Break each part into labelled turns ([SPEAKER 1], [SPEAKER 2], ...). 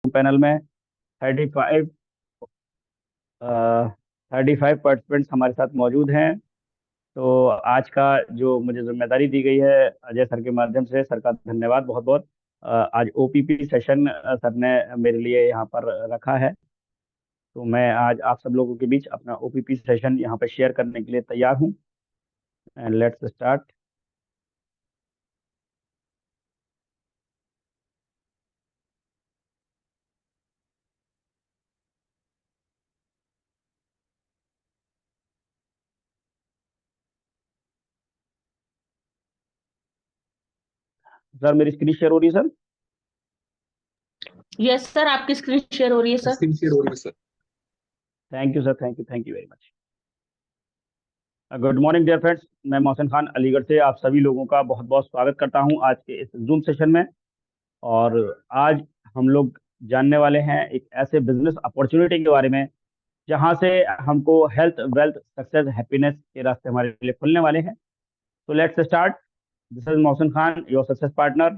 [SPEAKER 1] Panel में 35 35 participants हमारे साथ मौजूद हैं। तो आज का जो मुझे जिम्मेदारी दी गई है अजय सर के माध्यम से, सर का धन्यवाद बहुत बहुत। आज ओपीपी सेशन सर ने मेरे लिए यहाँ पर रखा है। तो मैं आज आप सब लोगों के बीच अपना ओपीपी सेशन यहाँ पर शेयर करने के लिए तैयार हूँ। And let's start. सर मेरी स्क्रीन शेयर हो रही है सर?
[SPEAKER 2] यस सर, आपकी स्क्रीन शेयर हो रही है सर।
[SPEAKER 3] स्क्रीन शेयर हो रही है sir.
[SPEAKER 1] Thank you sir, thank you very much. Good morning dear friends, मैं मोहसिन खान अलीगढ़ से आप सभी लोगों का बहुत बहुत स्वागत करता हूं आज के इस जूम सेशन में। और आज हम लोग जानने वाले हैं एक ऐसे बिजनेस अपॉर्चुनिटी के बारे में जहां से हमको हेल्थ, वेल्थ, सक्सेस, हैप्पीनेस के रास्ते हमारे लिए खुलने वाले हैं। तो let's start. This is Mohsin Khan, your success partner.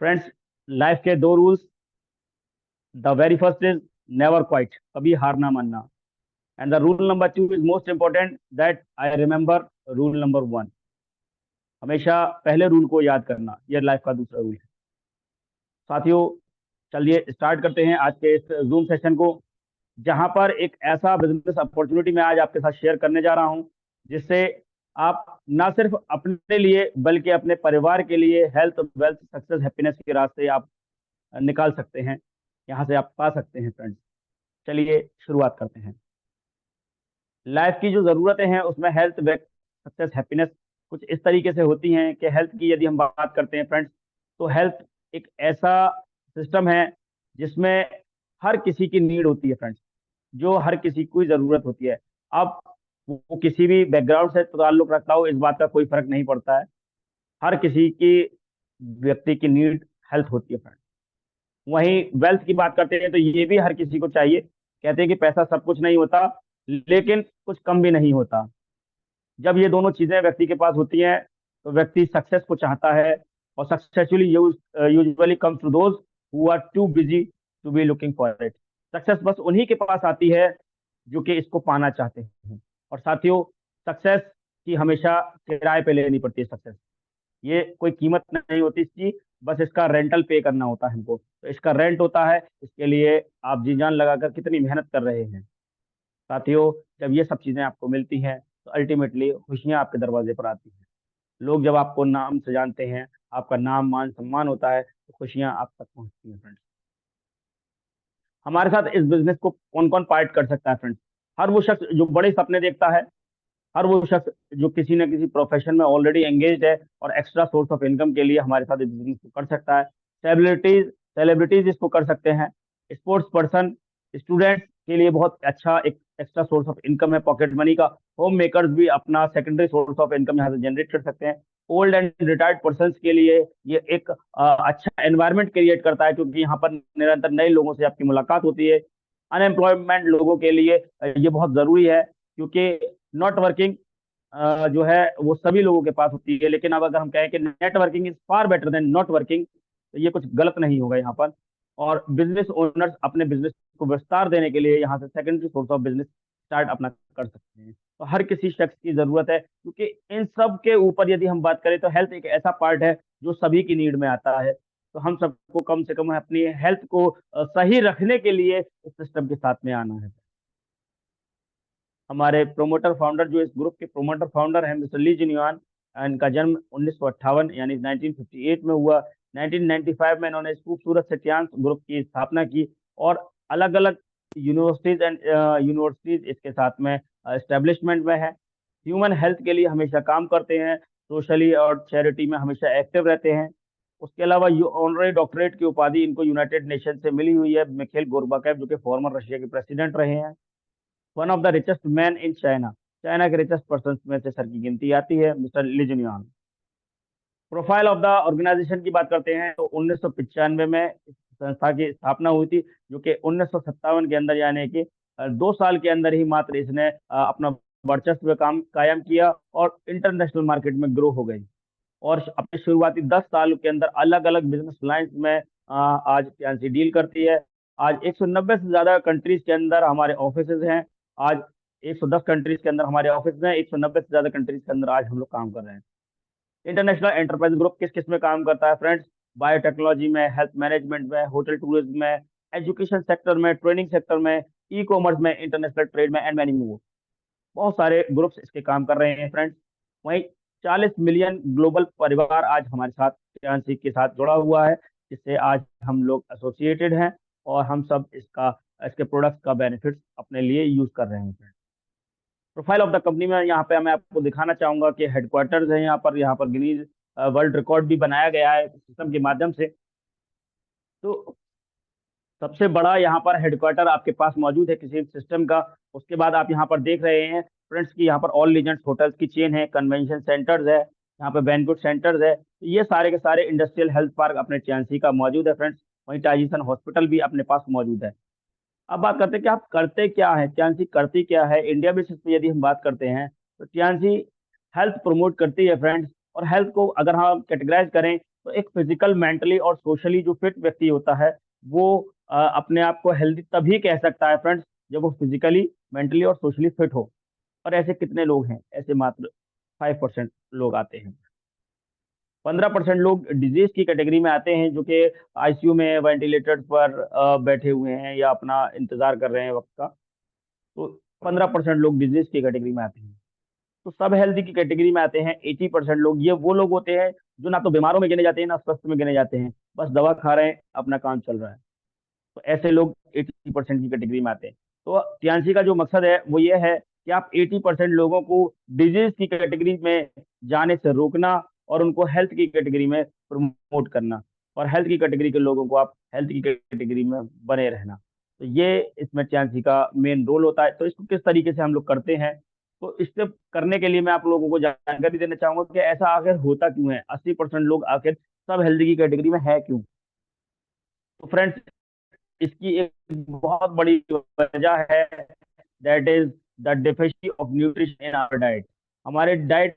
[SPEAKER 1] Friends, life के दो rules. The very first is never quite, कभी हार ना मानना। And the rule number two is most important, that I remember rule number one. हमेशा पहले रूल को याद करना, यह लाइफ का दूसरा रूल है। साथियों, चलिए स्टार्ट करते हैं आज के इस जूम सेशन को, जहां पर एक ऐसा बिजनेस अपॉर्चुनिटी मैं आज आपके साथ शेयर करने जा रहा हूं जिससे आप ना सिर्फ अपने लिए बल्कि अपने परिवार के लिए हेल्थ, वेल्थ, सक्सेस, हैप्पीनेस के रास्ते आप निकाल सकते हैं, यहां से आप पा सकते हैं। फ्रेंड्स, चलिए शुरुआत करते हैं। लाइफ की जो ज़रूरतें हैं उसमें हेल्थ, वेल्थ, सक्सेस, हैप्पीनेस कुछ इस तरीके से होती हैं कि हेल्थ की यदि हम बात करते हैं फ्रेंड्स, तो हेल्थ एक ऐसा सिस्टम है जिसमें हर किसी की नीड होती है फ्रेंड्स, जो हर किसी को ज़रूरत होती है। अब वो किसी भी बैकग्राउंड से ताल्लुक रखता हो, इस बात का कोई फर्क नहीं पड़ता है। हर किसी की व्यक्ति की नीड हेल्थ होती है फ्रेंड्स। वहीं वेल्थ की बात करते हैं तो ये भी हर किसी को चाहिए। कहते हैं कि पैसा सब कुछ नहीं होता, लेकिन कुछ कम भी नहीं होता। जब ये दोनों चीजें व्यक्ति के पास होती हैं तो व्यक्ति सक्सेस को चाहता है, और successfully usually comes to those who are too busy to be looking for it. Success बस उन्हीं के पास आती है जो कि इसको पाना चाहते हैं। और साथियों, सक्सेस की हमेशा किराए पे लेनी पड़ती है। सक्सेस, ये कोई कीमत नहीं होती इसकी, बस इसका रेंटल पे करना होता है हमको। तो इसका रेंट होता है, इसके लिए आप जी जान लगाकर कितनी मेहनत कर रहे हैं। साथियों, जब ये सब चीजें आपको मिलती हैं तो अल्टीमेटली खुशियां आपके दरवाजे पर आती हैं। लोग जब आपको नाम से जानते हैं, आपका नाम मान सम्मान होता है, तो खुशियां आप तक पहुंचती हैं फ्रेंड्स। हमारे साथ इस बिजनेस को कौन कौन पार्ट कर सकता है फ्रेंड्स? हर वो शख्स जो बड़े सपने देखता है, हर वो शख्स जो किसी न किसी प्रोफेशन में ऑलरेडी एंगेज है और एक्स्ट्रा सोर्स ऑफ इनकम के लिए हमारे साथ इस बिजनेस को कर सकता है। सेलिब्रिटीज सेलिब्रिटीज इसको कर सकते हैं। स्पोर्ट्स पर्सन, स्टूडेंट्स के लिए बहुत अच्छा एक एक्स्ट्रा सोर्स ऑफ इनकम है, पॉकेट मनी का। होम मेकर्स भी अपना सेकेंडरी सोर्स ऑफ इनकम यहाँ से जनरेट कर सकते हैं। ओल्ड एंड रिटायर्ड पर्सन के लिए ये एक अच्छा एनवायरनमेंट क्रिएट करता है, क्योंकि यहाँ पर निरंतर नए लोगों से आपकी मुलाकात होती है। अनएम्प्लॉयमेंट लोगों के लिए ये बहुत ज़रूरी है, क्योंकि नॉट वर्किंग जो है वो सभी लोगों के पास होती है। लेकिन अब अगर हम कहें कि networking is far better than not working, तो ये कुछ गलत नहीं होगा यहाँ पर। और बिजनेस ओनर्स अपने बिजनेस को विस्तार देने के लिए यहाँ से secondary source of business start अपना कर सकते हैं। तो हर किसी शख्स की जरूरत है, क्योंकि इन सब के ऊपर यदि हम बात करें तो हेल्थ एक ऐसा पार्ट है जो सभी की नीड में आता है। तो हम सबको कम से कम अपनी हेल्थ को सही रखने के लिए इस सिस्टम के साथ में आना है। हमारे प्रोमोटर फाउंडर, जो इस ग्रुप के प्रोमोटर फाउंडर हैं, मिस्टर ली जिनयुआन, इनका जन्म 1958 यानी 1958 में हुआ। 1995 में इन्होंने इस खूबसूरत से टियांस ग्रुप की स्थापना की, और अलग अलग यूनिवर्सिटीज इसके साथ में एस्टेब्लिशमेंट में है। ह्यूमन हेल्थ के लिए हमेशा काम करते हैं, सोशली और चैरिटी में हमेशा एक्टिव रहते हैं। उसके अलावा ऑनरेरी डॉक्टरेट की उपाधि इनको यूनाइटेड नेशन से मिली हुई है। मिखेल गोर्बाचेव, जो कि फॉर्मर रशिया के प्रेसिडेंट रहे हैं। One of the richest man in China, China के रिचेस्ट पर्सन में से सर की गिनती आती है mister Lijinyuan. Profile of the organisation की बात करते हैं तो 1995 में इस संस्था की स्थापना हुई थी, जो कि 1957 के अंदर, यानी कि 2 साल के अंदर ही मात्र इसने अपना वर्चस्व काम कायम किया और इंटरनेशनल मार्केट में ग्रो हो गई। और अपने शुरुआती 10 साल के अंदर अलग अलग बिजनेस लाइंस में आज टीएनसी डील करती है। आज 190 से ज्यादा कंट्रीज के अंदर हमारे ऑफिसेज हैं। आज 110 कंट्रीज के अंदर हमारे ऑफिस हैं, 190 से ज्यादा कंट्रीज के अंदर आज हम लोग काम कर रहे हैं। इंटरनेशनल एंटरप्राइज ग्रुप किस किस में काम करता है फ्रेंड्स? बायोटेक्नोलॉजी में, हेल्थ मैनेजमेंट में, होटल टूरिज्म में, एजुकेशन सेक्टर में, ट्रेनिंग सेक्टर में, ई कॉमर्स में, इंटरनेशनल ट्रेड में, एंड मैनी मोर। बहुत सारे ग्रुप्स इसके काम कर रहे हैं फ्रेंड्स। वहीं 40 मिलियन ग्लोबल परिवार आज हमारे साथ टीएनसी के साथ जुड़ा हुआ है, जिससे आज हम लोग एसोसिएटेड हैं और हम सब इसके प्रोडक्ट्स का बेनिफिट्स अपने लिए यूज कर रहे हैं। प्रोफाइल ऑफ द कंपनी में यहाँ पे मैं आपको दिखाना चाहूंगा कि हेडक्वार्टर्स है यहाँ पर गिनीज वर्ल्ड रिकॉर्ड भी बनाया गया है सिस्टम के माध्यम से। तो सबसे बड़ा यहाँ पर हेडक्वार्टर आपके पास मौजूद है किसी सिस्टम का। उसके बाद आप यहाँ पर देख रहे हैं फ्रेंड्स की यहाँ पर ऑल लीजेंड्स होटल्स की चेन है, कन्वेंशन सेंटर्स है, यहाँ पे बैंक्वेट सेंटर्स है। तो ये सारे के सारे इंडस्ट्रियल हेल्थ पार्क अपने टीएनसी का मौजूद है फ्रेंड्स। वहीं टाइजिसन हॉस्पिटल भी अपने पास मौजूद है। अब बात करते हैं कि आप करते क्या है, टीएनसी करती क्या है। इंडिया बेसिस पे यदि हम बात करते हैं तो टीएनसी हेल्थ प्रमोट करती है फ्रेंड्स। और हेल्थ को अगर हम कैटेगराइज करें तो एक फिजिकल, मेंटली और सोशली जो फिट व्यक्ति होता है वो अपने आप को हेल्दी तभी कह सकता है फ्रेंड्स जब वो फिजिकली, मेंटली और सोशली फिट हो। और ऐसे कितने लोग हैं? ऐसे मात्र 5% लोग आते हैं। 15% लोग डिजीज की कैटेगरी में आते हैं, जो कि आईसीयू में वेंटिलेटर पर बैठे हुए हैं या अपना इंतजार कर रहे हैं वक्त का। तो 15% लोग डिजीज की कैटेगरी में आते हैं। तो सब हेल्दी की कैटेगरी में आते हैं 80% लोग। ये वो लोग होते हैं जो ना तो बीमारों में गिने जाते हैं ना स्वस्थ में गिने जाते हैं, बस दवा खा रहे हैं, अपना काम चल रहा है। तो ऐसे लोग 80% की कैटेगरी में आते हैं। तो टीएनसी का जो मकसद है वो ये है कि आप 80% लोगों को डिजीज की कैटेगरी में जाने से रोकना और उनको हेल्थ की कैटेगरी में प्रमोट करना, और हेल्थ की कैटेगरी के लोगों को आप हेल्थ की कैटेगरी में बने रहना। तो ये इसमें टीएनसी का मेन रोल होता है। तो इसको किस तरीके से हम लोग करते हैं, तो इससे करने के लिए मैं आप लोगों को जानकारी देना चाहूंगा कि ऐसा आखिर होता क्यों है, 80% लोग आखिर सब हेल्दी की कैटेगरी में है क्यों। तो फ्रेंड्स, इसकी एक बहुत बड़ी वजह है, that is the deficiency of nutrition in our diet. हमारे डाइट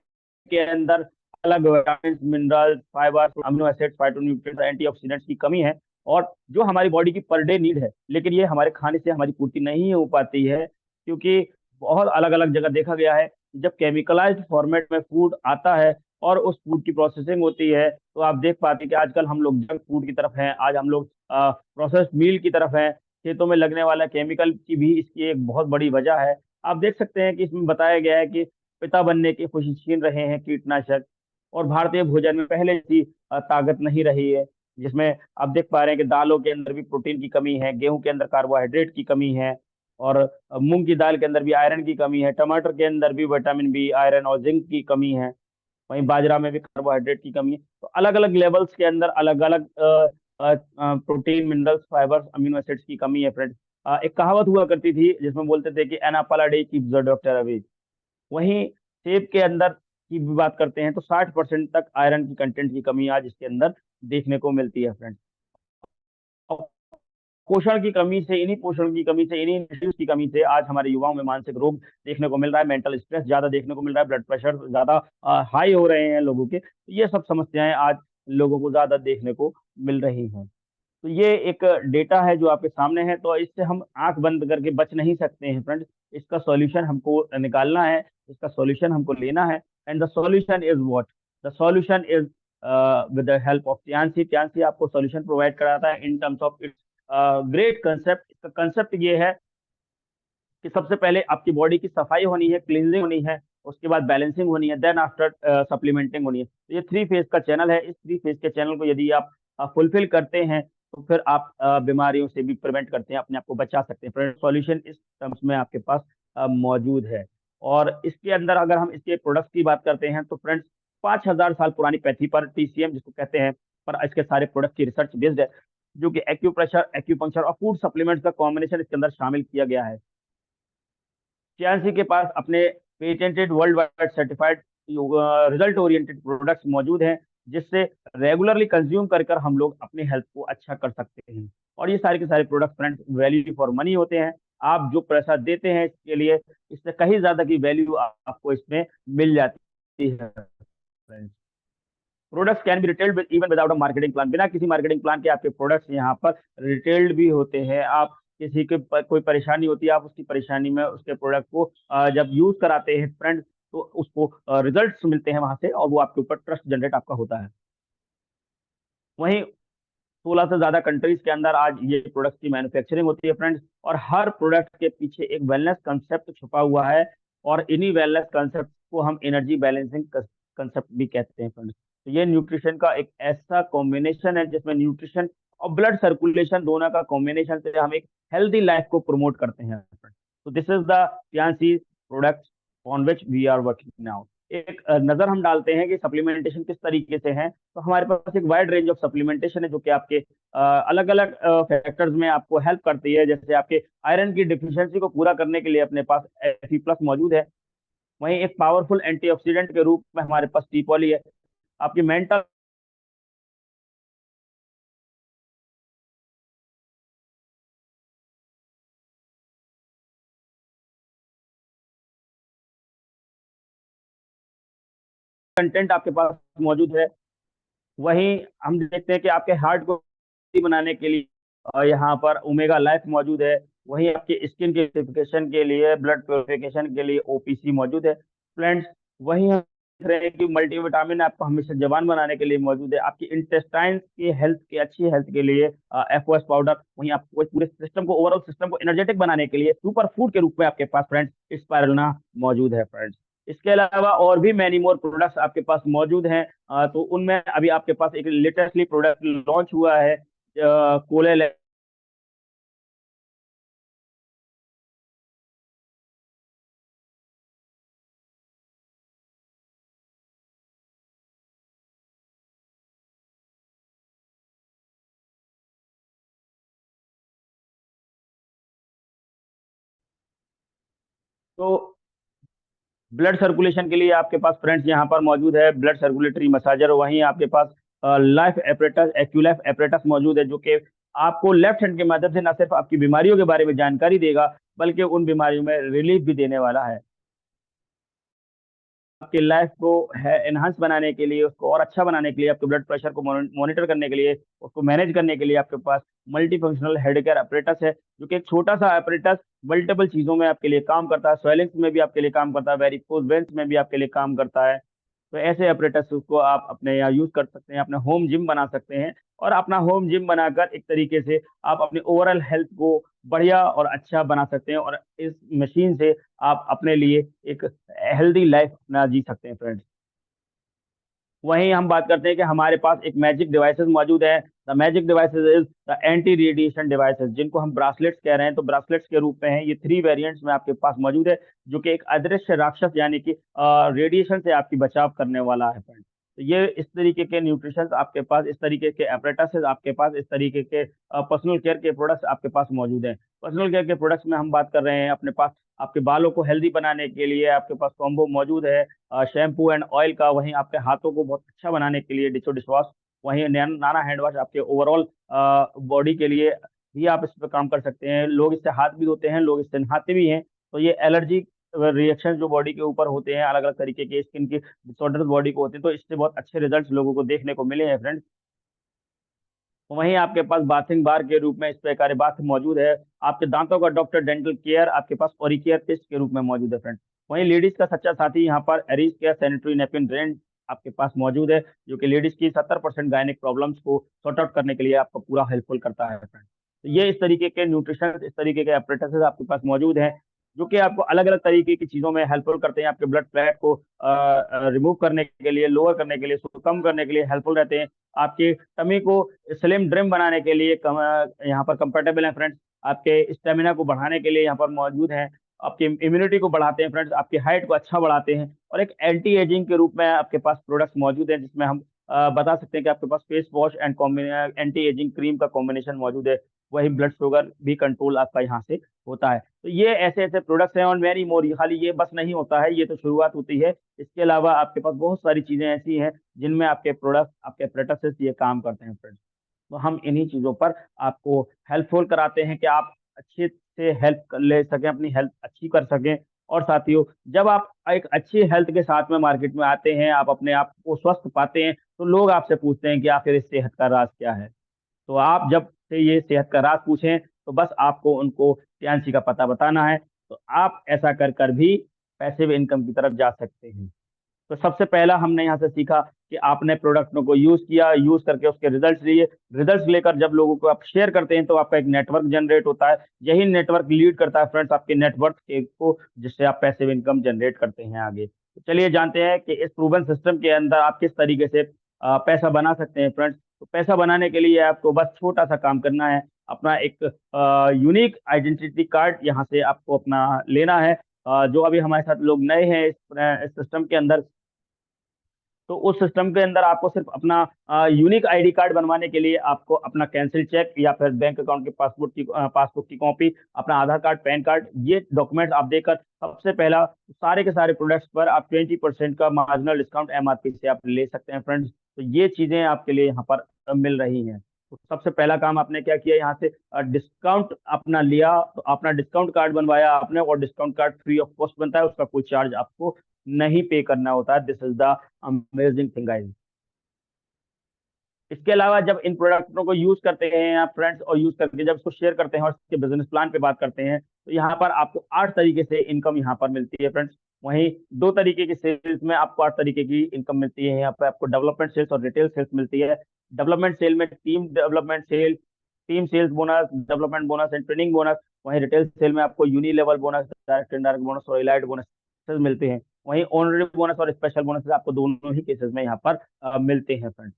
[SPEAKER 1] के अंदर अलग vitamin, mineral, fibre, amino acids, phytonutrients, antioxidants की कमी है। और जो हमारी बॉडी की पर डे नीड है, लेकिन ये हमारे खाने से हमारी पूर्ति नहीं हो पाती है, क्योंकि बहुत अलग अलग जगह देखा गया है जब केमिकलाइज्ड फॉर्मेट में फूड आता है और उस फूड की प्रोसेसिंग होती है, तो आप देख पाते हैं कि आजकल हम लोग जंक फूड की तरफ हैं, आज हम लोग प्रोसेस्ड मील की तरफ हैं। खेतों में लगने वाला केमिकल की भी इसकी एक बहुत बड़ी वजह है। आप देख सकते हैं कि इसमें बताया गया है कि पिता बनने की खुशी छीन रहे हैं कीटनाशक, और भारतीय भोजन में पहले जैसी ताकत नहीं रही है, जिसमें आप देख पा रहे हैं कि दालों के अंदर भी प्रोटीन की कमी है, गेहूं के अंदर कार्बोहाइड्रेट की कमी है, और मूंग की दाल के अंदर भी आयरन की कमी है, टमाटर के अंदर भी विटामिन बी, आयरन और जिंक की कमी है, वहीं बाजरा में भी कार्बोहाइड्रेट की कमी है। तो अलग अलग लेवल्स के अंदर अलग अलग protein, minerals, fibres, amino acids की कमी है फ्रेंड्स। एक कहावत हुआ करती थी जिसमें बोलते थे कि an apple a day keeps the doctor away. वहीं सेब के अंदर की भी बात करते हैं तो 60% तक आयरन की कंटेंट की कमी आज इसके अंदर देखने को मिलती है फ्रेंड्स। पोषण की कमी से, इन्हीं पोषण की कमी से, इन्हीं न्यूट्रिएंट्स की कमी से आज हमारे युवाओं में मानसिक रोग देखने को मिल रहा है, मेंटल स्ट्रेस ज्यादा देखने को मिल रहा है, ब्लड प्रेशर ज्यादा हाई हो रहे हैं लोगों के। तो ये सब समस्याएं आज लोगों को ज्यादा देखने को मिल रही हैं। तो ये एक डेटा है जो आपके सामने है, तो इससे हम आंख बंद करके बच नहीं सकते हैं फ्रेंड्स। इसका सॉल्यूशन हमको निकालना है, इसका सॉल्यूशन हमको लेना है। And the solution is what? The solution is with the help of Tiens. Tiens आपको सॉल्यूशन प्रोवाइड कराता है in terms of its great concept. इसका कंसेप्ट ये है कि सबसे पहले आपकी बॉडी की सफाई होनी है, क्लींजिंग होनी है, उसके बाद बैलेंसिंग होनी है, देन आफ्टर सप्लीमेंटिंग होनी है। तो ये 3 फेज का चैनल है। इस 3 फेज के चैनल को यदि आप फुलफिल करते हैं तो फिर आप बीमारियों से भी प्रिवेंट करते हैं, अपने आप को बचा सकते हैं। सॉल्यूशन इस टर्म्स में आपके पास मौजूद है। और इसके अंदर अगर हम इसके प्रोडक्ट्स की बात करते हैं तो फ्रेंड्स, 5000 साल पुरानी पैथी पर, टीसीएम जिसको कहते हैं, पर इसके सारे प्रोडक्ट की रिसर्च बेस्ड है, जो कि एक्यूप्रेशर, एक्यूपंक्चर और फूड सप्लीमेंट्स का कॉम्बिनेशन इसके अंदर शामिल किया गया है। टीआरसी के पास अपने patented, world wide certified, result oriented products मौजूद हैं, जिससे रेगुलरली कंज्यूम कर कर हम लोग अपनी हेल्थ को अच्छा कर सकते हैं। और ये सारे के सारे product friends value for money होते हैं। आप जो पैसा देते हैं इसके लिए, इससे कहीं ज्यादा की वैल्यू आपको इसमें मिल जाती है friends. Products can be retailed even without a marketing plan. बिना किसी मार्केटिंग प्लान के आपके प्रोडक्ट्स यहाँ पर रिटेल्ड भी होते हैं। आप किसी के कोई परेशानी होती है, आप उसकी परेशानी में उसके प्रोडक्ट को जब यूज कराते हैं फ्रेंड्स, तो उसको रिजल्ट्स मिलते हैं वहां से, और वो आपके ऊपर ट्रस्ट जनरेट आपका होता है। वहीं 16 से ज्यादा कंट्रीज के अंदर आज ये प्रोडक्ट की मैन्युफैक्चरिंग होती है फ्रेंड्स, और हर प्रोडक्ट के पीछे एक वेलनेस कंसेप्ट छुपा हुआ है, और इन्हीं वेलनेस कंसेप्ट को हम एनर्जी बैलेंसिंग कंसेप्ट भी कहते हैं फ्रेंड्स। तो ये न्यूट्रिशन का एक ऐसा कॉम्बिनेशन है जिसमें न्यूट्रिशन और ब्लड सर्कुलेशन दोनों का कॉम्बिनेशन से हम एक हेल्दी लाइफ को प्रमोट करते हैं फ्रेंड्स। तो this is the Tiens product on which we are working now. एक नजर हम डालते हैं कि सप्लीमेंटेशन किस तरीके से है। तो हमारे पास एक वाइड रेंज ऑफ सप्लीमेंटेशन है जो कि आपके अलग अलग फैक्टर्स में आपको हेल्प करती है। जैसे आपके आयरन की डिफिशियंसी को पूरा करने के लिए अपने पास Fe+ मौजूद है। वहीं एक पावरफुल एंटीऑक्सीडेंट के रूप में हमारे पास टी पॉली है। आपकी मेंटल कंटेंट आपके पास मौजूद है। वहीं हम देखते हैं कि आपके हार्ट को बनाने के लिए यहाँ पर ओमेगा लाइफ मौजूद है। वहीं आपकी स्किन के प्योरिफिकेशन के लिए, ब्लड प्योरिफिकेशन के लिए OPC मौजूद है फ्रेंड्स। वहीं हम देख रहे हैं कि मल्टीविटामिन आपको हमेशा जवान बनाने के लिए मौजूद है। आपकी इंटेस्टाइन की हेल्थ की अच्छी हेल्थ के लिए FOS पाउडर। वहीं आपको पूरे सिस्टम को, ओवरऑल सिस्टम को एनर्जेटिक बनाने के लिए सुपर फूड के रूप में आपके पास फ्रेंड्स स्पाइरुलिना मौजूद है फ्रेंड्स। इसके अलावा और भी मैनी मोर प्रोडक्ट्स आपके पास मौजूद हैं। तो उनमें अभी आपके पास एक लेटेस्टली प्रोडक्ट लॉन्च हुआ है, कोले। तो ब्लड सर्कुलेशन के लिए आपके पास फ्रेंड्स यहाँ पर मौजूद है ब्लड सर्कुलेटरी मसाजर। वहीं आपके पास लाइफ एपरेटस, एक्यूलाइफ एपरेटस मौजूद है, जो कि आपको लेफ्ट हैंड के माध्यम से न सिर्फ आपकी बीमारियों के बारे में जानकारी देगा, बल्कि उन बीमारियों में रिलीफ भी देने वाला है। आपकी लाइफ को है एनहांस बनाने के लिए, उसको और अच्छा बनाने के लिए, आपके ब्लड प्रेशर को मॉनिटर करने के लिए, उसको मैनेज करने के लिए आपके पास multi functional head care apparatus है, जो कि एक छोटा सा अपरेटस मल्टीपल चीजों में आपके लिए काम करता है। स्वेलिंग्स में भी आपके लिए काम करता है, वेरिकोज वेन्स में भी आपके लिए काम करता है। तो ऐसे अपरेटस को आप अपने यहाँ यूज कर सकते हैं, अपने होम जिम बना सकते हैं, और अपना होम जिम बनाकर एक तरीके से आप अपने ओवरऑल हेल्थ को बढ़िया और अच्छा बना सकते हैं, और इस मशीन से आप अपने लिए एक हेल्दी लाइफ अपना जी सकते हैं फ्रेंड्स। वहीं हम बात करते हैं कि हमारे पास एक मैजिक डिवाइसेस मौजूद है। The magic devices is the anti radiation devices, जिनको हम ब्रासलेट्स कह रहे हैं। तो ब्रासलेट्स के रूप में है ये, 3 वेरिएंट्स में आपके पास मौजूद है, जो कि एक अदृश्य राक्षस यानी कि रेडिएशन से आपकी बचाव करने वाला है फ्रेंड्स। तो ये इस तरीके के न्यूट्रिशन आपके पास, इस तरीके के एपरेटस आपके पास, इस तरीके के पर्सनल केयर के प्रोडक्ट्स आपके पास मौजूद हैं। पर्सनल केयर के प्रोडक्ट्स में हम बात कर रहे हैं अपने पास आपके बालों को हेल्दी बनाने के लिए आपके पास कॉम्बो मौजूद है, शैम्पू एंड ऑयल का। वहीं आपके हाथों को बहुत अच्छा बनाने के लिए डिचो डिशवॉश। वहीं नाना हैंड वॉश आपके ओवरऑल बॉडी के लिए भी आप इस पर काम कर सकते हैं। लोग इससे हाथ भी धोते हैं, लोग इससे नहाते भी हैं। तो ये एलर्जी रिएक्शन जो बॉडी के ऊपर होते हैं, अलग अलग तरीके के स्किन की डिसऑर्डर बॉडी को होते हैं, तो इससे बहुत अच्छे रिजल्ट्स लोगों को देखने को मिले हैं फ्रेंड्स। वहीं आपके पास बाथिंग बार के रूप में इस प्रकार बाथ मौजूद है। आपके दांतों का डॉक्टर डेंटल केयर आपके पास ओरिकेयर पेस्ट के रूप में मौजूद है फ्रेंड। वहीं लेडीज का सच्चा साथी यहाँ पर Aries care sanitary napkin brand आपके पास मौजूद है, जो कि लेडीज की 70% गायनिक प्रॉब्लम्स को सॉर्ट आउट करने के लिए आपको पूरा हेल्पफुल करता है फ्रेंड। तो ये इस तरीके के न्यूट्रिशन, इस तरीके के एपरेटसेस आपके पास मौजूद हैं, जो कि आपको अलग अलग तरीके की चीजों में हेल्पफुल करते हैं। आपके ब्लड फैट को रिमूव करने के लिए, लोअर करने के लिए, उसको कम करने के लिए हेल्पफुल रहते हैं। आपके टमी को स्लिम ड्रिम बनाने के लिए यहाँ पर कंफर्टेबल है फ्रेंड्स। आपके स्टेमिना को बढ़ाने के लिए यहाँ पर मौजूद है। आपकी इम्यूनिटी को बढ़ाते हैं फ्रेंड्स, आपकी हाइट को अच्छा बढ़ाते हैं, और एक एंटी एजिंग के रूप में आपके पास प्रोडक्ट्स मौजूद हैं, जिसमें हम बता सकते हैं कि आपके पास face wash and anti ageing cream का कॉम्बिनेशन मौजूद है। वही ब्लड शुगर भी कंट्रोल आपका यहाँ से होता है। तो ये ऐसे ऐसे प्रोडक्ट्स हैं, और वेरी मोर। खाली ये बस नहीं होता है, ये तो शुरुआत होती है। इसके अलावा आपके पास बहुत सारी चीजें ऐसी हैं जिनमें आपके प्रोडक्ट, आपके अप्रेंटिस ये काम करते हैं फ्रेंड्स। तो हम इन्हीं चीजों पर आपको हेल्पफुल कराते हैं कि आप अच्छे से हेल्प ले सकें, अपनी हेल्थ अच्छी कर सकें, और साथियों, जब आप एक अच्छी हेल्थ के साथ में मार्केट में आते हैं, आप अपने आप को स्वस्थ पाते हैं, तो लोग आपसे पूछते हैं कि आखिर इस सेहत का राज क्या है। तो आप जब से ये सेहत का राज पूछें, तो बस आपको उनको टियान्सी का पता बताना है। तो आप ऐसा कर कर भी पैसिव इनकम की तरफ जा सकते हैं। तो सबसे पहला हमने यहाँ से सीखा कि आपने प्रोडक्टों को यूज किया, यूज करके उसके रिजल्ट्स लिए, रिजल्ट्स लेकर जब लोगों को आप शेयर करते हैं, तो आपका एक नेटवर्क जनरेट होता है। यही नेटवर्क लीड करता है फ्रेंड्स आपके नेटवर्क को, जिससे आप पैसिव इनकम जनरेट करते हैं आगे। तो चलिए जानते हैं कि इस प्रूवन सिस्टम के अंदर आप किस तरीके से पैसा बना सकते हैं फ्रेंड्स। तो पैसा बनाने के लिए आपको बस छोटा सा काम करना है। अपना एक यूनिक आइडेंटिटी कार्ड यहाँ से आपको अपना लेना है। जो अभी हमारे साथ लोग नए हैं इस सिस्टम के अंदर, तो उस सिस्टम के अंदर आपको सिर्फ अपना यूनिक आईडी कार्ड बनवाने के लिए आपको अपना कैंसिल चेक या फिर बैंक अकाउंट की पासबुक की कॉपी, अपना आधार कार्ड, पैन कार्ड, ये डॉक्यूमेंट्स आप देकर सबसे पहला सारे के सारे प्रोडक्ट्स पर आप 20% का मार्जिनल डिस्काउंट एमआरपी से आप ले सकते हैं फ्रेंड्स। तो ये चीजें आपके लिए यहाँ पर मिल रही हैं। तो सबसे पहला काम आपने क्या किया, यहाँ से डिस्काउंट अपना लिया, तो अपना डिस्काउंट कार्ड बनवाया आपने, और discount card free of cost बनता है, उसका कोई चार्ज आपको नहीं पे करना होता है। This is the amazing thing guys. इसके अलावा जब इन प्रोडक्टों को यूज करते हैं आप फ्रेंड्स, और यूज करके जब इसको शेयर करते हैं और इसके बिजनेस प्लान पे बात करते हैं, तो यहाँ पर आपको 8 तरीके से इनकम यहाँ पर मिलती है फ्रेंड्स। वहीं 2 तरीके की सेल्स में आपको 8 तरीके की इनकम मिलती है। यहाँ पर आपको डेवलपमेंट सेल्स और रिटेल सेल्स मिलती है। डेवलपमेंट सेल में team development sale, team sales bonus, development bonus and training bonus. वहीं रिटेल सेल में आपको unilevel bonus, direct indirect bonus और इलाइट बोनस मिलते हैं। वहीं ऑनरी बोनस और स्पेशल बोनस आपको दोनों ही केसेस में यहाँ पर मिलते हैं फ्रेंड्स।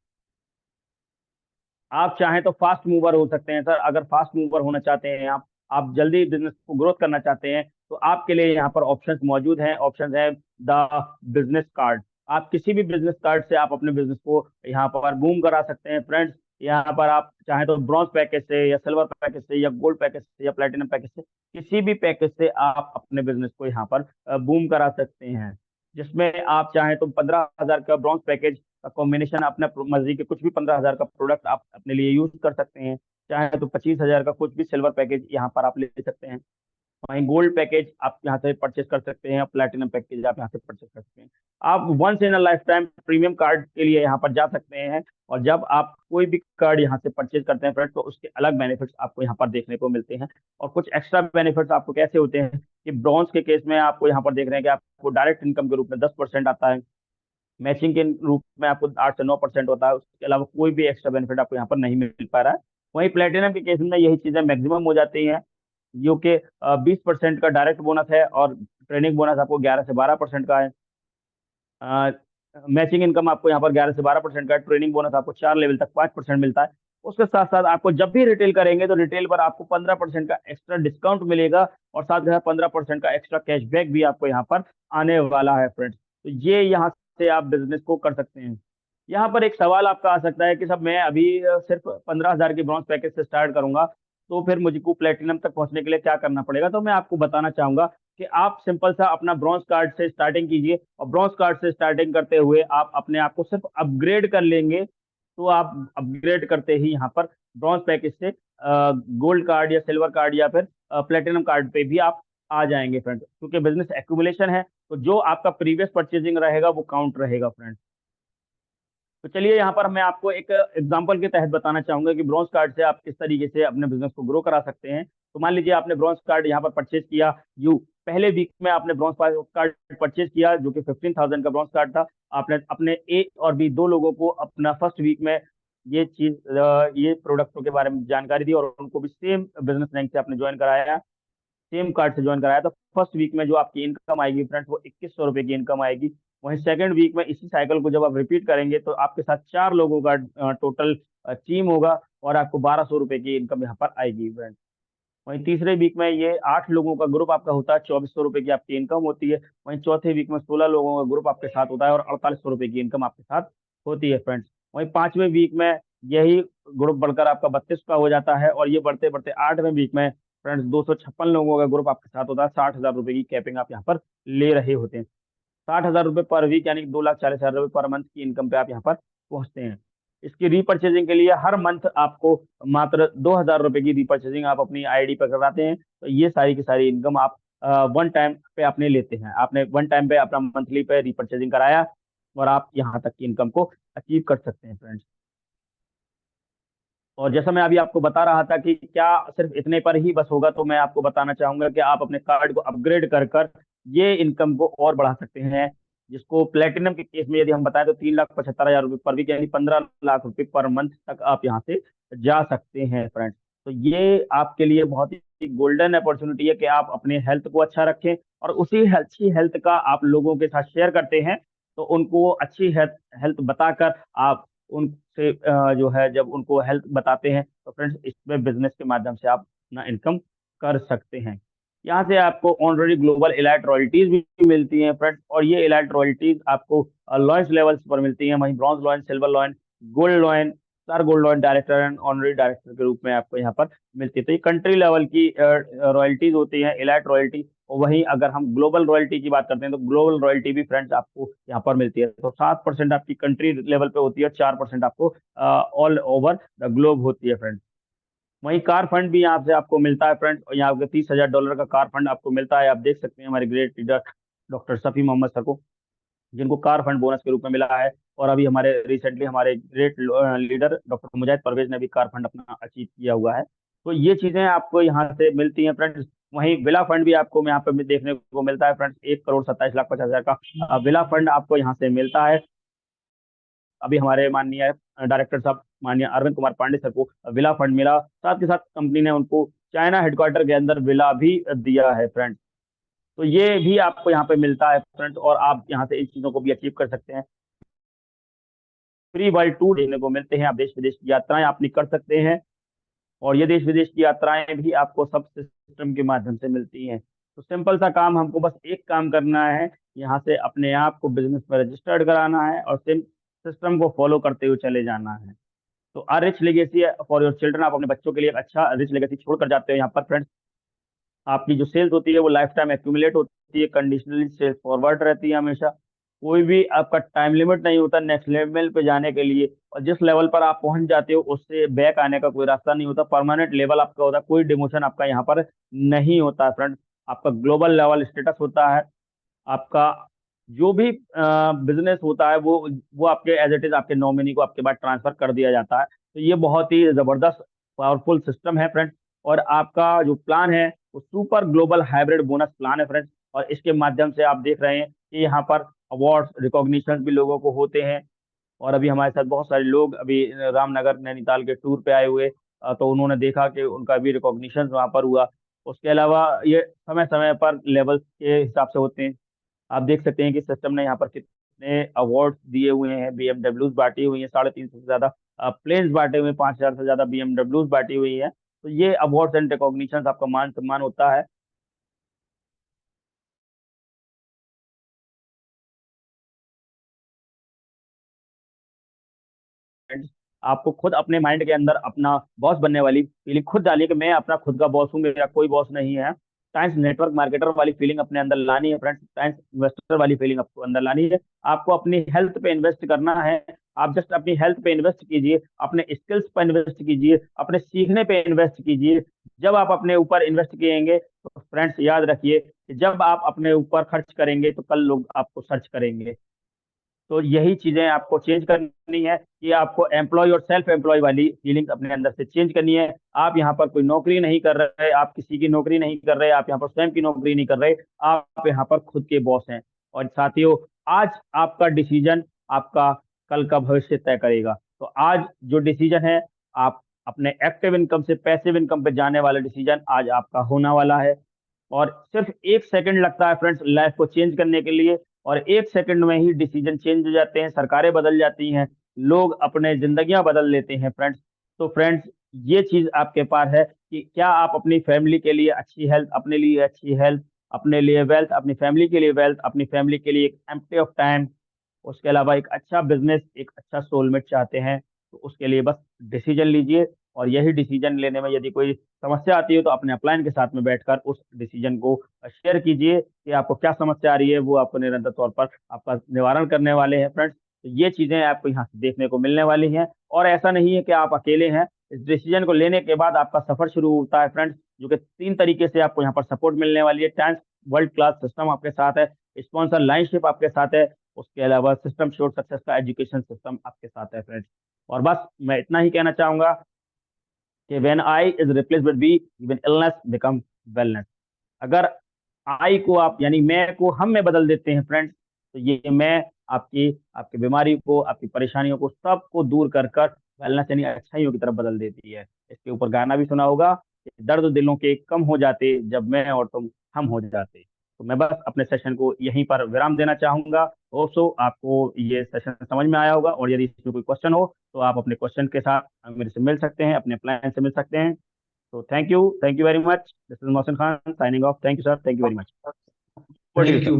[SPEAKER 1] आप चाहें तो फास्ट मूवर हो सकते हैं सर। अगर फास्ट मूवर होना चाहते हैं आप जल्दी बिजनेस को ग्रोथ करना चाहते हैं, तो आपके लिए यहाँ पर ऑप्शंस मौजूद हैं। ऑप्शंस है द बिजनेस कार्ड। आप किसी भी बिजनेस कार्ड से आप अपने बिजनेस को यहाँ पर बूम करा सकते हैं फ्रेंड्स। यहाँ पर आप चाहें तो ब्रॉन्ज पैकेज से या सिल्वर पैकेज से या गोल्ड पैकेज से या प्लेटिनम पैकेज से, किसी भी पैकेज से आप अपने बिजनेस को यहाँ पर बूम करा सकते हैं। जिसमें आप चाहें तो 15,000 का ब्रॉन्ज पैकेज का कॉम्बिनेशन, अपने मर्जी के कुछ भी 15,000 का प्रोडक्ट आप अपने लिए यूज कर सकते हैं। चाहे तो 25,000 का कुछ भी सिल्वर पैकेज यहाँ पर आप ले सकते हैं। वहीं गोल्ड पैकेज आप यहाँ से परचेस कर सकते हैं, प्लेटिनम पैकेज आप यहाँ से परचेस कर सकते हैं। आप once in a lifetime premium card के लिए यहाँ पर जा सकते हैं। और जब आप कोई भी कार्ड यहाँ से परचेज करते हैं फ्रेंड, तो उसके अलग बेनिफिट्स आपको यहाँ पर देखने को मिलते हैं। और कुछ एक्स्ट्रा बेनिफिट्स आपको कैसे होते हैं कि ब्रॉन्ज के केस में आपको यहाँ पर देख रहे हैं कि आपको डायरेक्ट इनकम के रूप में 10% आता है। मैचिंग के रूप में आपको 8 से 9% होता है। उसके अलावा कोई भी एक्स्ट्रा बेनिफिट आपको यहाँ पर नहीं मिल पा रहा है। वहीं प्लेटिनम के केस में यही चीजें मैक्सिमम हो जाती हैं, जो कि 20% का डायरेक्ट बोनस है, और ट्रेनिंग बोनस आपको 11 से 12% का है। मैचिंग इनकम आपको यहाँ पर 11 से 12% का है। ट्रेनिंग बोनस आपको 4 लेवल तक 5% मिलता है। उसके साथ साथ आपको जब भी रिटेल करेंगे, तो रिटेल पर आपको 15% का एक्स्ट्रा डिस्काउंट मिलेगा, और साथ ही साथ 15% का एक्स्ट्रा कैशबैक भी आपको यहाँ पर आने वाला है फ्रेंड्स। तो ये यहाँ से आप बिजनेस को कर सकते हैं। यहाँ पर एक सवाल आपका आ सकता है कि सब मैं अभी सिर्फ 15,000 के ब्रॉन्ज पैकेज से स्टार्ट करूंगा, तो फिर मुझको प्लेटिनम तक पहुंचने के लिए क्या करना पड़ेगा। तो मैं आपको बताना चाहूंगा कि आप सिंपल सा अपना ब्रॉन्ज कार्ड से स्टार्टिंग कीजिए, और ब्रॉन्ज कार्ड से स्टार्टिंग करते हुए आप अपने आप को सिर्फ अपग्रेड कर लेंगे। तो आप अपग्रेड करते ही यहाँ पर ब्रॉन्ज पैकेज से गोल्ड कार्ड या सिल्वर कार्ड या फिर प्लेटिनम कार्ड पे भी आप आ जाएंगे फ्रेंड। क्योंकि बिजनेस एक्यूमुलेशन है, तो जो आपका प्रीवियस परचेजिंग रहेगा वो काउंट रहेगा फ्रेंड। तो चलिए यहाँ पर मैं आपको एक एग्जांपल के तहत बताना चाहूंगा कि ब्रॉन्ज कार्ड से आप किस तरीके से अपने बिजनेस को ग्रो करा सकते हैं। तो मान लीजिए आपने ब्रॉन्ज कार्ड यहाँ पर परचेज किया, यू पहले वीक में आपने ब्रॉन्ज कार्ड परचेज किया, जो कि 15,000 का ब्रॉन्ज कार्ड था। आपने अपने ए और बी दो लोगों को अपना फर्स्ट वीक में ये चीज ये प्रोडक्टों के बारे में जानकारी दी, और उनको भी सेम बिजनेस रैंक से आपने ज्वाइन कराया, सेम कार्ड से ज्वाइन कराया। तो फर्स्ट वीक में जो आपकी इनकम आएगी फ्रेंड्स, वो 2100 रुपए की इनकम आएगी। वहीं सेकंड वीक में इसी साइकिल को जब आप रिपीट करेंगे, तो आपके साथ 4 लोगों का टोटल टीम होगा, और आपको 1200 रुपए की इनकम यहाँ पर आएगी फ्रेंड्स। वहीं तीसरे वीक में ये 8 लोगों का ग्रुप आपका होता है, 2400 रुपए की आपकी इनकम होती है। वहीं चौथे वीक में 16 लोगों का ग्रुप आपके साथ होता है, और 4800 रुपए की इनकम आपके साथ होती है फ्रेंड्स। वहीं पांचवें वीक में यही ग्रुप बढ़कर आपका 32 का हो जाता है, और ये बढ़ते बढ़ते 8वें वीक में फ्रेंड्स 256 लोगों का ग्रुप आपके साथ होता है। 60,000 रुपए की कैपिंग आप यहाँ पर ले रहे होते हैं। 60,000 रुपए पर वीक, यानी कि 2,40,000 रुपए पर मंथ की इनकम पे आप यहाँ पर पहुंचते हैं। इसकी रीपर्चेजिंग के लिए हर मंथ आपको मात्र 2,000 रुपए की रीपर्चेजिंग आप अपनी आईडी पर कराते हैं। तो ये सारी की सारी इनकम आप वन टाइम पे आपने लेते हैं, आपने वन टाइम पे अपना मंथली पे रिपर्चेजिंग कराया और आप यहाँ तक की इनकम को अचीव कर सकते हैं फ्रेंड्स। और जैसा मैं अभी आपको बता रहा था कि क्या सिर्फ इतने पर ही बस होगा, तो मैं आपको बताना चाहूंगा कि आप अपने कार्ड को अपग्रेड कर कर ये इनकम को और बढ़ा सकते हैं। जिसको प्लेटिनम के केस में यदि हम बताएं तो 3,75,000 रुपये पर वीक यानी 15 लाख रुपए पर मंथ तक आप यहाँ से जा सकते हैं फ्रेंड्स। तो ये आपके लिए बहुत ही गोल्डन अपॉर्चुनिटी है कि आप अपने हेल्थ को अच्छा रखें और उसी अच्छी हेल्थ का आप लोगों के साथ शेयर करते हैं। तो उनको अच्छी हेल्थ हेल्थ बताकर आप उनसे जो है जब उनको हेल्थ बताते हैं तो फ्रेंड्स इसमें बिजनेस के माध्यम से आप अपना इनकम कर सकते हैं। यहाँ से आपको ऑनरेडी ग्लोबल एलाइट रॉयल्टीज भी मिलती हैं फ्रेंड्स, और ये एलाइट रॉयल्टीज आपको लॉयंस लेवल्स पर मिलती हैं। वहीं bronze lion, silver lion, gold lion, star gold lion director and honorary director के रूप में आपको यहाँ पर मिलती है। तो ये कंट्री लेवल की रॉयल्टीज होती हैं, एलाइट रॉयल्टी। और वहीं अगर हम ग्लोबल रॉयल्टी की बात करते हैं तो ग्लोबल रॉयल्टी भी फ्रेंड्स आपको यहाँ पर मिलती है। तो 7% आपकी कंट्री लेवल पे होती है, 4% आपको ऑल ओवर द ग्लोब होती है फ्रेंड्स। वहीं कार फंड भी यहाँ से आपको मिलता है फ्रेंड्स, और यहाँ पे $30,000 का कार फंड आपको मिलता है। आप देख सकते हैं हमारे great leader doctor Shafi Mohammad sir को, जिनको कार फंड बोनस के रूप में मिला है। और अभी हमारे रिसेंटली हमारे ग्रेट लीडर डॉक्टर मुजाहिद परवेज ने भी कार फंड अपना अचीव किया हुआ है। तो ये चीजें आपको यहाँ से मिलती हैं फ्रेंड्स। वहीं विला फंड भी आपको यहाँ पे देखने को मिलता है फ्रेंड्स, 1,27,50,000 का विला फंड आपको यहाँ से मिलता है। अभी हमारे माननीय डायरेक्टर साहब माननीय अरविंद कुमार पांडे सर को विला फंड मिला, साथ के साथ कंपनी ने उनको चाइना हेडक्वार्टर के अंदर विला भी दिया है फ्रेंड्स। तो ये भी आपको यहाँ पे मिलता है फ्रेंड्स, और आप यहाँ से इन चीजों को भी अचीव कर सकते हैं। फ्री वर्ल्ड टूर देखने को मिलते हैं, आप देश विदेश की यात्राएं आप कर सकते हैं। और ये देश विदेश की यात्राएं भी आपको सब सिस्टम के माध्यम से मिलती हैं। तो सिंपल सा काम, हमको बस एक काम करना है, यहाँ से अपने आप को बिजनेस में रजिस्टर्ड कराना है और सिम सिस्टम को फॉलो करते हुए चले जाना है। तो a rich legacy for your children, आप अपने बच्चों के लिए एक अच्छा रिच लेगेसी छोड़ कर जाते हो यहाँ पर फ्रेंड्स। आपकी जो सेल्स होती है वो लाइफ टाइम एक्यूमुलेट होती है, कंडीशनली सेल्स फॉरवर्ड रहती है हमेशा। कोई भी आपका टाइम लिमिट नहीं होता नेक्स्ट लेवल पे जाने के लिए, और जिस लेवल पर आप पहुंच जाते हो उससे बैक आने का कोई रास्ता नहीं होता। परमानेंट लेवल आपका होता है, कोई डिमोशन आपका यहाँ पर नहीं होता है फ्रेंड। आपका ग्लोबल लेवल स्टेटस होता है। आपका जो भी बिजनेस होता है वो आपके एज इट इज आपके नॉमिनी को आपके बाद ट्रांसफर कर दिया जाता है। तो ये बहुत ही जबरदस्त पावरफुल सिस्टम है फ्रेंड्स। और आपका जो प्लान है वो super global hybrid bonus plan है फ्रेंड्स। और इसके माध्यम से आप देख रहे हैं कि यहाँ पर अवार्ड्स रिकॉग्निशन भी लोगों को होते हैं। और अभी हमारे साथ बहुत सारे लोग अभी रामनगर नैनीताल के टूर पे आए हुए, तो उन्होंने देखा कि उनका भी रिकॉग्निशन वहाँ पर हुआ। उसके अलावा ये समय समय पर लेवल्स के हिसाब से होते हैं। आप देख सकते हैं कि सिस्टम ने यहाँ पर कितने अवार्ड्स दिए हुए हैं, बीएमडब्ल्यूज बांटी हुई हैं, 350 से ज्यादा प्लेन्स बांटे हुए हैं, 5,000 से ज्यादा बीएमडब्ल्यूज बांटी हुई है। तो ये अवार्ड्स एंड रिकॉग्निशन आपका मान सम्मान होता है। आपको खुद अपने माइंड के अंदर अपना बॉस बनने वाली फीलिंग खुद डालिए कि मैं अपना खुद का बॉस हूँ, मेरा कोई बॉस नहीं है। टाइम्स नेटवर्क मार्केटर वाली फीलिंग अपने अंदर लानी है फ्रेंड्स, टाइम्स इन्वेस्टर वाली फीलिंग आपको अंदर लानी है। आपको अपनी हेल्थ पे इन्वेस्ट करना है। आप जस्ट अपनी हेल्थ पे इन्वेस्ट कीजिए, अपने स्किल्स पे इन्वेस्ट कीजिए, अपने सीखने पे इन्वेस्ट कीजिए। जब आप अपने ऊपर इन्वेस्ट किएंगे तो फ्रेंड्स याद रखिए कि जब आप अपने ऊपर खर्च करेंगे तो कल लोग आपको सर्च करेंगे। तो यही चीजें आपको चेंज करनी है कि आपको एम्प्लॉय और सेल्फ एम्प्लॉय वाली फीलिंग अपने अंदर से चेंज करनी है। आप यहाँ पर कोई नौकरी नहीं कर रहे, आप किसी की नौकरी नहीं कर रहे, आप यहाँ पर स्वयं की नौकरी नहीं कर रहे, आप यहाँ पर खुद के बॉस हैं। और साथियों, आज आपका डिसीजन आपका कल का भविष्य तय करेगा। तो आज जो डिसीजन है, आप अपने एक्टिव इनकम से पैसिव इनकम पे जाने वाला डिसीजन आज आपका होने वाला है। और सिर्फ 1 सेकंड लगता है फ्रेंड्स लाइफ को चेंज करने के लिए, और 1 सेकंड में ही डिसीजन चेंज हो जाते हैं, सरकारें बदल जाती हैं, लोग अपने जिंदगियां बदल लेते हैं फ्रेंड्स। तो फ्रेंड्स, ये चीज आपके पास है कि क्या आप अपनी फैमिली के लिए अच्छी हेल्थ, अपने लिए अच्छी हेल्थ, अपने लिए वेल्थ, अपनी फैमिली के लिए वेल्थ, अपनी फैमिली के लिए एक एम्प्टी ऑफ टाइम, उसके अलावा एक अच्छा बिजनेस, एक अच्छा सोलमेट चाहते हैं, तो उसके लिए बस डिसीजन लीजिए। और यही डिसीजन लेने में यदि कोई समस्या आती है तो अपने अपलाइन के साथ में बैठकर उस डिसीजन को शेयर कीजिए कि आपको क्या समस्या आ रही है, वो आपको निरंतर तौर पर आपका निवारण करने वाले हैं फ्रेंड्स। तो ये चीजें आपको यहाँ से देखने को मिलने वाली हैं। और ऐसा नहीं है कि आप अकेले हैं, इस डिसीजन को लेने के बाद आपका सफर शुरू होता है फ्रेंड्स, जो कि 3 तरीके से आपको यहाँ पर सपोर्ट मिलने वाली है। टाइम्स वर्ल्ड क्लास सिस्टम आपके साथ है, स्पॉन्सर लाइनशिप आपके साथ है, उसके अलावा सिस्टम श्योर सक्सेस का एजुकेशन सिस्टम आपके साथ है फ्रेंड्स। और बस मैं इतना ही कहना चाहूंगा कि when I is replace with B, even illness become wellness. अगर आई को आप यानी मैं को हम में बदल देते हैं फ्रेंड्स, तो ये मैं आपकी आपकी बीमारी को, आपकी परेशानियों को, सबको दूर कर कर वेलनेस यानी अच्छाइयों की तरफ बदल देती है। इसके ऊपर गाना भी सुना होगा कि दर्द दिलों के कम हो जाते जब मैं और तुम हम हो जाते। तो मैं बस अपने सेशन को यहीं पर विराम देना चाहूंगा। होप सो आपको ये सेशन समझ में आया होगा, और यदि इसमें कोई क्वेश्चन हो तो आप अपने क्वेश्चन के साथ मेरे से मिल सकते हैं, अपने प्लान से मिल सकते हैं। तो thank you very much. This is Mohsin Khan signing off. Thank you sir, thank you very much.
[SPEAKER 3] Thank you.